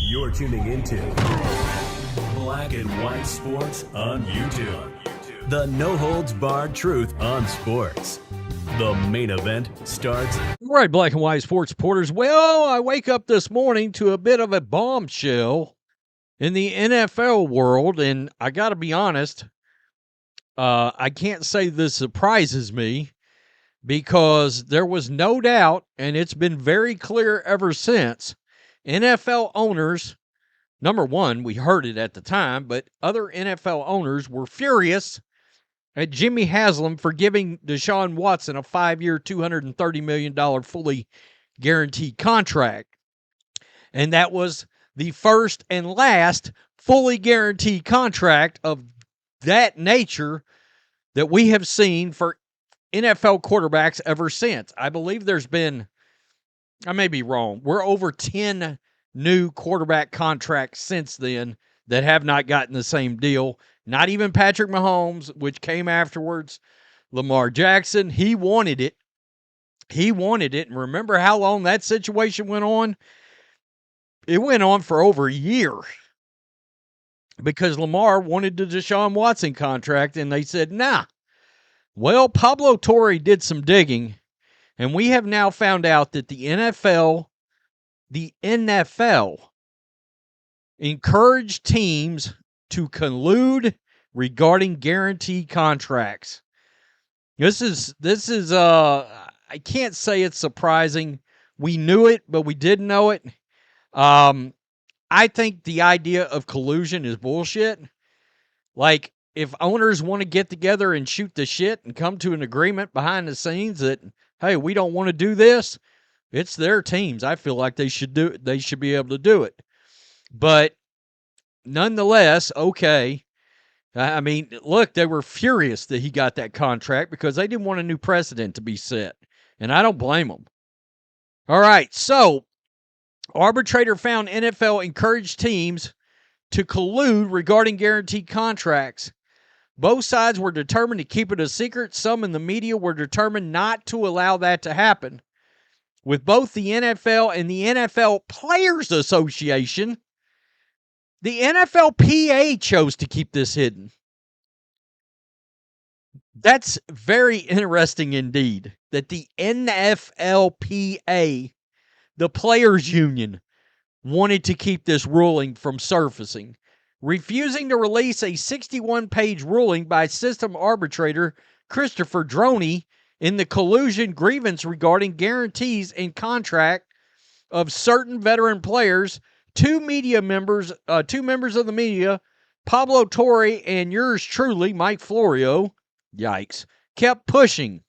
You're tuning into Black and White Sports on YouTube. The no-holds-barred truth on sports. The main event starts. All right, Black and White Sports supporters. Well, I wake up this morning to a bit of a bombshell in the NFL world, and I got to be honest, I can't say this surprises me because there was no doubt, and it's been very clear ever since, NFL owners, number one, we heard it at the time, but other NFL owners were furious at Jimmy Haslam for giving Deshaun Watson a 5-year, $230 million fully guaranteed contract. And that was the first and last fully guaranteed contract of that nature that we have seen for NFL quarterbacks ever since. I believe there's been, I may be wrong, we're over 10 new quarterback contracts since then that have not gotten the same deal. Not even Patrick Mahomes, which came afterwards. Lamar Jackson, he wanted it. He wanted it. And remember how long that situation went on? It went on for over a year because Lamar wanted the Deshaun Watson contract, and they said, nah. Well, Pablo Torre did some digging, and we have now found out that the NFL encouraged teams to collude regarding guaranteed contracts. This is I can't say it's surprising. We knew it, but we didn't know it. I think the idea of collusion is bullshit. Like, if owners want to get together and shoot the shit and come to an agreement behind the scenes that, hey, we don't want to do this, it's their teams. I feel like they should be able to do it. But nonetheless, okay. I mean, look, they were furious that he got that contract because they didn't want a new precedent to be set. And I don't blame them. All right, so arbitrator found NFL encouraged teams to collude regarding guaranteed contracts. Both sides were determined to keep it a secret. Some in the media were determined not to allow that to happen. With both the NFL and the NFL Players Association, the NFLPA chose to keep this hidden. That's very interesting indeed, that the NFLPA, the Players Union, wanted to keep this ruling from surfacing, refusing to release a 61-page ruling by system arbitrator Christopher Droney in the collusion grievance regarding guarantees and contract of certain veteran players. Two members of the media, Pablo Torre and yours truly, Mike Florio, yikes, kept pushing.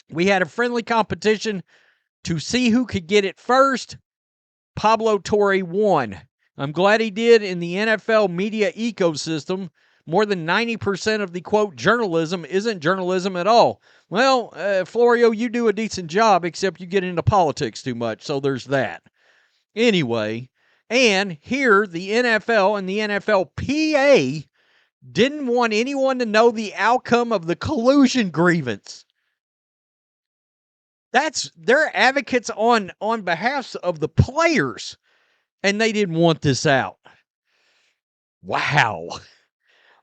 We had a friendly competition to see who could get it first. Pablo Torre won. I'm glad he did. In the NFL media ecosystem, more than 90% of the, quote, journalism isn't journalism at all. Well, Florio, you do a decent job, except you get into politics too much, so there's that. Anyway, and here the NFL and the NFLPA didn't want anyone to know the outcome of the collusion grievance. They're advocates on behalf of the players, and they didn't want this out. Wow.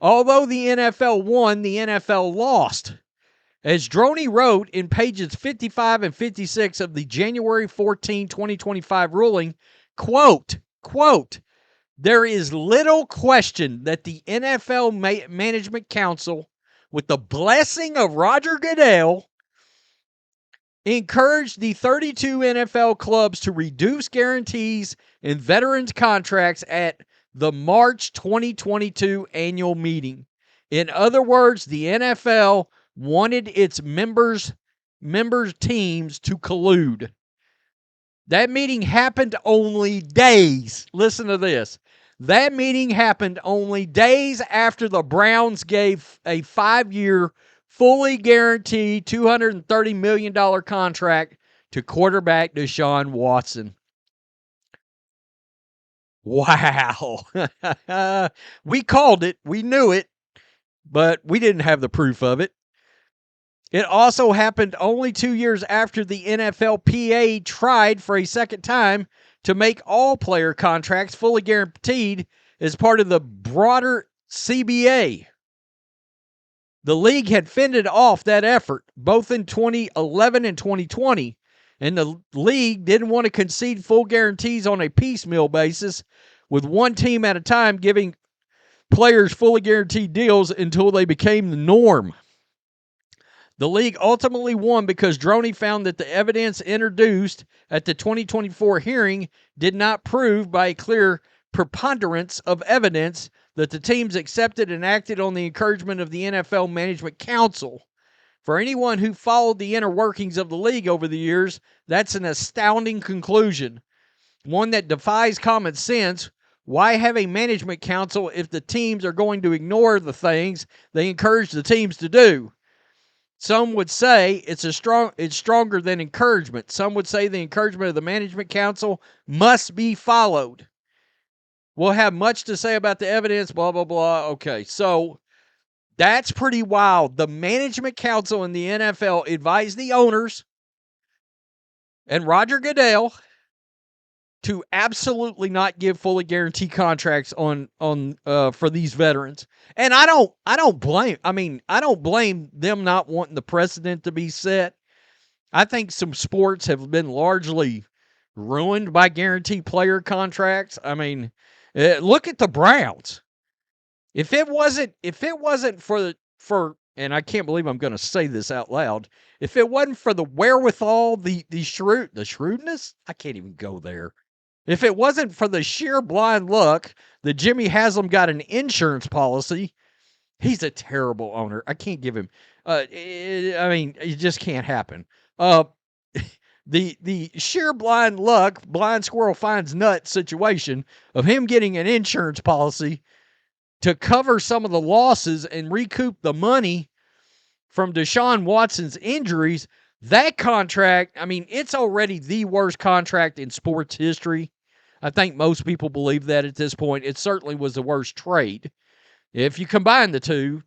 Although the NFL won, the NFL lost. As Droney wrote in pages 55 and 56 of the January 14, 2025 ruling, quote, there is little question that the NFL Management Council, with the blessing of Roger Goodell, encouraged the 32 NFL clubs to reduce guarantees in veterans' contracts at the March 2022 annual meeting. In other words, the NFL wanted its members teams to collude. That meeting happened only days. Listen to this. That meeting happened only days after the Browns gave a 5-year, fully guaranteed $230 million contract to quarterback Deshaun Watson. Wow. We called it. We knew it, but we didn't have the proof of it. It also happened only 2 years after the NFLPA tried for a second time to make all player contracts fully guaranteed as part of the broader CBA. The league had fended off that effort both in 2011 and 2020, and the league didn't want to concede full guarantees on a piecemeal basis, with one team at a time giving players fully guaranteed deals until they became the norm. The league ultimately won because Droney found that the evidence introduced at the 2024 hearing did not prove by a clear preponderance of evidence that the teams accepted and acted on the encouragement of the NFL Management Council. For anyone who followed the inner workings of the league over the years, that's an astounding conclusion, one that defies common sense. Why have a management council if the teams are going to ignore the things they encourage the teams to do? Some would say it's stronger than encouragement. Some would say the encouragement of the management council must be followed. We'll have much to say about the evidence, blah, blah, blah. Okay, so that's pretty wild. The management council in the NFL advised the owners and Roger Goodell to absolutely not give fully guaranteed contracts for these veterans. And I don't blame them not wanting the precedent to be set. I think some sports have been largely ruined by guaranteed player contracts. I mean, look at the Browns. If it wasn't for and I can't believe I'm going to say this out loud, if it wasn't for the wherewithal, the shrewdness, I can't even go there. If it wasn't for the sheer blind luck that Jimmy Haslam got an insurance policy, he's a terrible owner. I can't give him. It just can't happen. The sheer blind luck, blind squirrel finds nut situation of him getting an insurance policy to cover some of the losses and recoup the money from Deshaun Watson's injuries. That contract, it's already the worst contract in sports history. I think most people believe that at this point. It certainly was the worst trade. If you combine the two,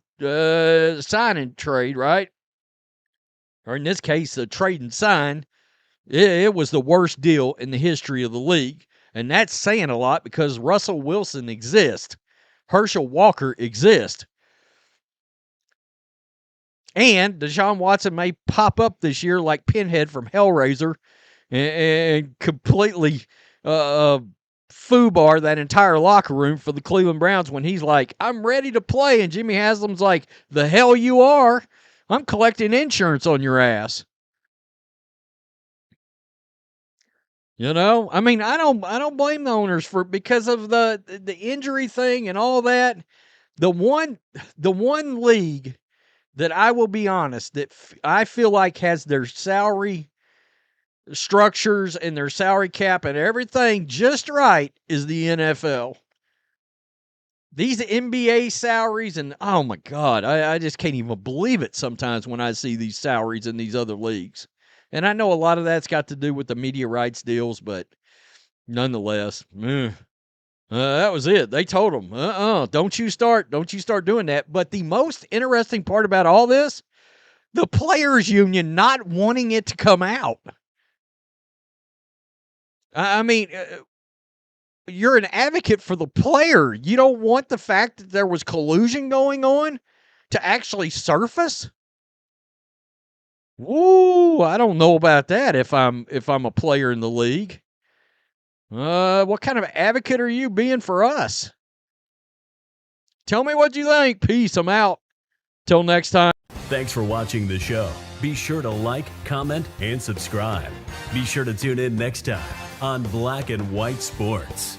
sign and trade, right? Or in this case, a trade and sign, it was the worst deal in the history of the league. And that's saying a lot because Russell Wilson exists. Herschel Walker exists. And Deshaun Watson may pop up this year like Pinhead from Hellraiser and completely foobar that entire locker room for the Cleveland Browns when he's like, I'm ready to play. And Jimmy Haslam's like, the hell you are. I'm collecting insurance on your ass. I don't blame the owners because of the injury thing and all that. The one league that I will be honest, that I feel like has their salary structures and their salary cap and everything just right is the NFL. These NBA salaries and oh my God, I just can't even believe it sometimes when I see these salaries in these other leagues. And I know a lot of that's got to do with the media rights deals, but nonetheless, that was it. They told them, don't you start doing that. But the most interesting part about all this, the players union not wanting it to come out. You're an advocate for the player. You don't want the fact that there was collusion going on to actually surface? Woo, I don't know about that if I'm a player in the league. What kind of advocate are you being for us? Tell me what you think. Peace. I'm out. Till next time. Thanks for watching the show. Be sure to like, comment, and subscribe. Be sure to tune in next time on Black and White Sports.